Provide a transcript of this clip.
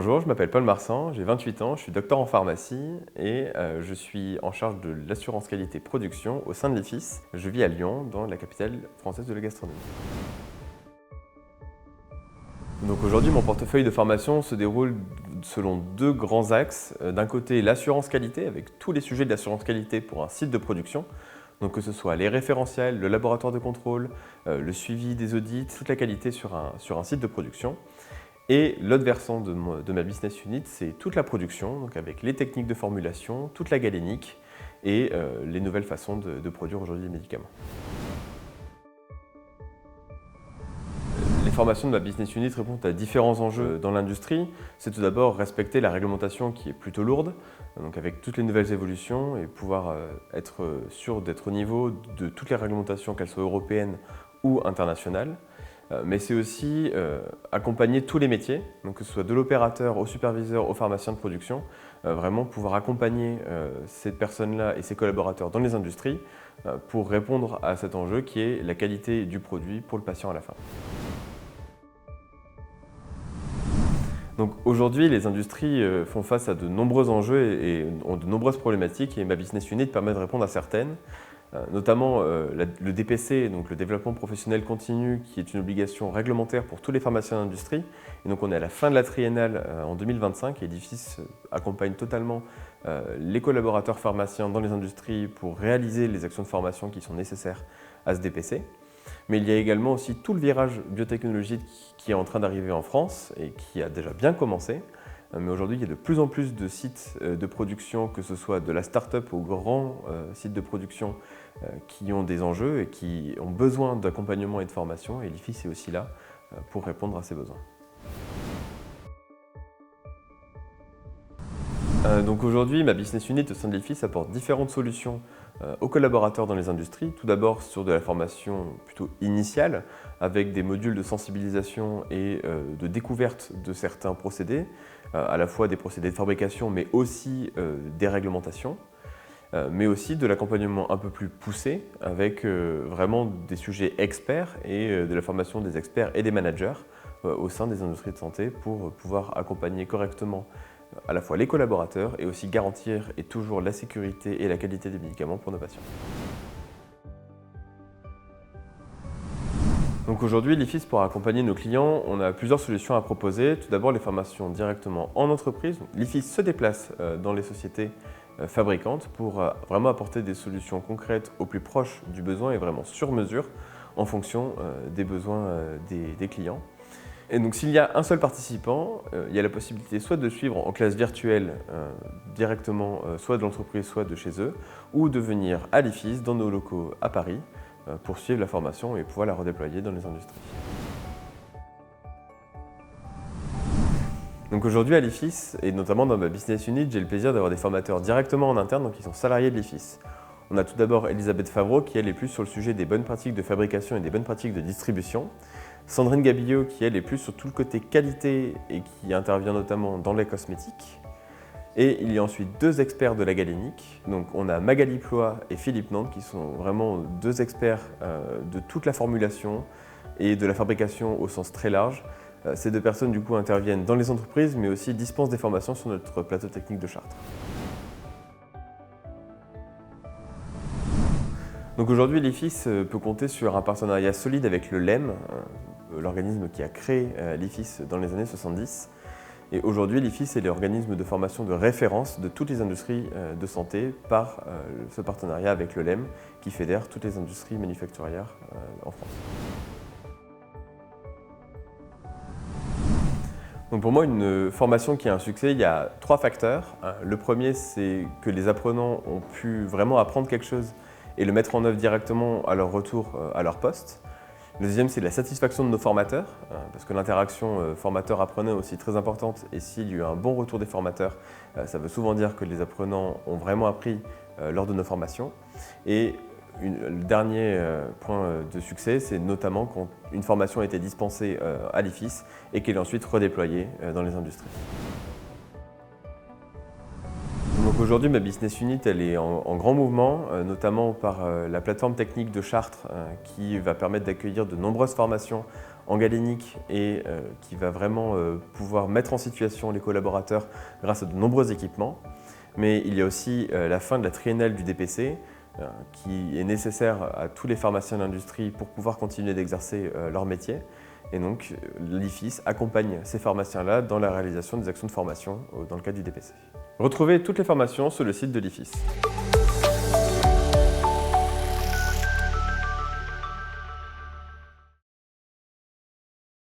Bonjour, je m'appelle Paul Marsan, j'ai 28 ans, je suis docteur en pharmacie et je suis en charge de l'assurance qualité production au sein de l'IFIS. Je vis à Lyon, dans la capitale française de la gastronomie. Donc aujourd'hui, mon portefeuille de formation se déroule selon deux grands axes. D'un côté, l'assurance qualité, avec tous les sujets de l'assurance qualité pour un site de production. Donc que ce soit les référentiels, le laboratoire de contrôle, le suivi des audits, toute la qualité sur un site de production. Et l'autre versant de ma business unit, c'est toute la production, donc avec les techniques de formulation, toute la galénique et les nouvelles façons de produire aujourd'hui les médicaments. Les formations de ma business unit répondent à différents enjeux dans l'industrie. C'est tout d'abord respecter la réglementation qui est plutôt lourde, donc avec toutes les nouvelles évolutions et pouvoir être sûr d'être au niveau de toutes les réglementations, qu'elles soient européennes ou internationales. Mais c'est aussi accompagner tous les métiers, donc que ce soit de l'opérateur au superviseur, au pharmacien de production, vraiment pouvoir accompagner ces personnes-là et ces collaborateurs dans les industries pour répondre à cet enjeu qui est la qualité du produit pour le patient à la fin. Donc aujourd'hui, les industries font face à de nombreux enjeux et ont de nombreuses problématiques et ma business unit permet de répondre à certaines. Notamment le DPC, donc le développement professionnel continu, qui est une obligation réglementaire pour tous les pharmaciens d'industrie. Et donc on est à la fin de la triennale en 2025 et l'IFIS accompagne totalement les collaborateurs pharmaciens dans les industries pour réaliser les actions de formation qui sont nécessaires à ce DPC. Mais il y a également aussi tout le virage biotechnologique qui est en train d'arriver en France et qui a déjà bien commencé. Mais aujourd'hui, il y a de plus en plus de sites de production, que ce soit de la start-up aux grands sites de production qui ont des enjeux et qui ont besoin d'accompagnement et de formation. Et l'IFIS est aussi là pour répondre à ces besoins. Donc aujourd'hui, ma business unit au sein de l'IFIS apporte différentes solutions aux collaborateurs dans les industries. Tout d'abord sur de la formation plutôt initiale, avec des modules de sensibilisation et de découverte de certains procédés, à la fois des procédés de fabrication, mais aussi des réglementations, mais aussi de l'accompagnement un peu plus poussé, avec vraiment des sujets experts et de la formation des experts et des managers au sein des industries de santé pour pouvoir accompagner correctement à la fois les collaborateurs et aussi garantir et toujours la sécurité et la qualité des médicaments pour nos patients. Donc aujourd'hui, l'IFIS, pour accompagner nos clients, on a plusieurs solutions à proposer. Tout d'abord, les formations directement en entreprise. L'IFIS se déplace dans les sociétés fabricantes pour vraiment apporter des solutions concrètes au plus proche du besoin et vraiment sur mesure en fonction des besoins des clients. Et donc s'il y a un seul participant, il y a la possibilité soit de suivre en classe virtuelle directement, soit de l'entreprise, soit de chez eux, ou de venir à l'IFIS, dans nos locaux à Paris, pour suivre la formation et pouvoir la redéployer dans les industries. Donc aujourd'hui à l'IFIS, et notamment dans ma business unit, j'ai le plaisir d'avoir des formateurs directement en interne, donc qui sont salariés de l'IFIS. On a tout d'abord Elisabeth Favreau qui elle est plus sur le sujet des bonnes pratiques de fabrication et des bonnes pratiques de distribution. Sandrine Gabillot qui elle est plus sur tout le côté qualité et qui intervient notamment dans les cosmétiques. Et il y a ensuite deux experts de la galénique. Donc on a Magali Ploy et Philippe Nantes qui sont vraiment deux experts de toute la formulation et de la fabrication au sens très large. Ces deux personnes du coup interviennent dans les entreprises mais aussi dispensent des formations sur notre plateau technique de Chartres. Donc aujourd'hui, l'IFIS peut compter sur un partenariat solide avec le LEM, l'organisme qui a créé l'IFIS dans les années 70. Et aujourd'hui, l'IFIS est l'organisme de formation de référence de toutes les industries de santé par ce partenariat avec le LEM qui fédère toutes les industries manufacturières en France. Donc pour moi, une formation qui a un succès, il y a trois facteurs. Le premier, c'est que les apprenants ont pu vraiment apprendre quelque chose et le mettre en œuvre directement à leur retour à leur poste. Le deuxième, c'est la satisfaction de nos formateurs, parce que l'interaction formateur-apprenant est aussi très importante et s'il y a eu un bon retour des formateurs, ça veut souvent dire que les apprenants ont vraiment appris lors de nos formations. Et le dernier point de succès, c'est notamment quand une formation a été dispensée à l'IFIS et qu'elle est ensuite redéployée dans les industries. Donc aujourd'hui, ma business unit elle est en grand mouvement, notamment par la plateforme technique de Chartres qui va permettre d'accueillir de nombreuses formations en galénique et qui va vraiment pouvoir mettre en situation les collaborateurs grâce à de nombreux équipements. Mais il y a aussi la fin de la triennale du DPC qui est nécessaire à tous les pharmaciens de l'industrie pour pouvoir continuer d'exercer leur métier. Et donc l'IFIS accompagne ces pharmaciens-là dans la réalisation des actions de formation dans le cadre du DPC. Retrouvez toutes les formations sur le site de l'IFIS.